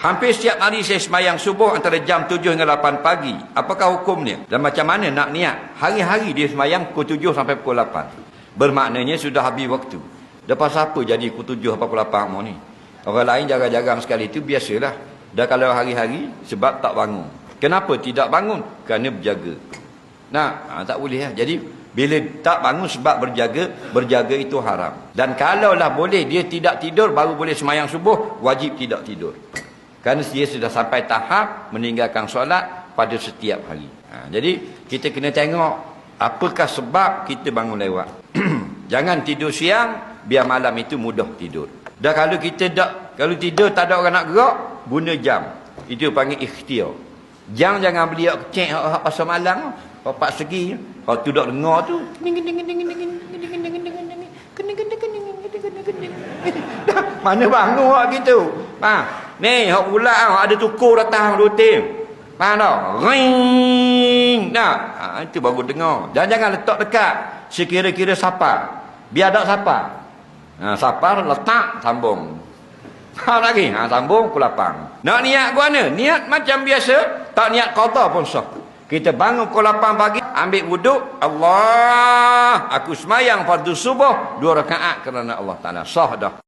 Hampir setiap hari saya semayang subuh antara jam 7 hingga 8 pagi. Apakah hukumnya? Dan macam mana nak niat? Hari-hari dia semayang pukul 7 sampai pukul 8. Bermaknanya sudah habis waktu. Lepas apa jadi pukul 7 sampai pukul 8 mu ni? Orang lain jarang-jarang sekali itu biasalah. Dah kalau hari-hari sebab tak bangun. Kenapa tidak bangun? Kerana berjaga. Nah, tak boleh lah. Jadi bila tak bangun sebab berjaga itu haram. Dan kalaulah boleh dia tidak tidur baru boleh semayang subuh, wajib tidak tidur. Kerana dia sudah sampai tahap meninggalkan solat pada setiap hari. Jadi kita kena tengok apakah sebab kita bangun lewat. Jangan tidur siang biar malam itu mudah tidur. Dan kalau tidur tak ada orang nak gerak, guna jam. Itu panggil ikhtiar. Jangan beli kecek pasal malam, papak segi. Kalau tu dak dengar tu, mana bangun hak gitu. Ni hak pula ada tukur datang rutin. Mana? Ring. Nah, itu baru dengar. Dan jangan letak dekat sekira-kira sapa. Biar tak sapa. Sapa letak sambung. Lagi, sambung pukul 8. Nak niat ke mana? Niat macam biasa, tak niat qada pun sah. Kita bangun pukul 8 pagi, ambil wuduk, Allah, aku semayang fardu subuh 2 rakaat kerana Allah Ta'ala. Sah dah.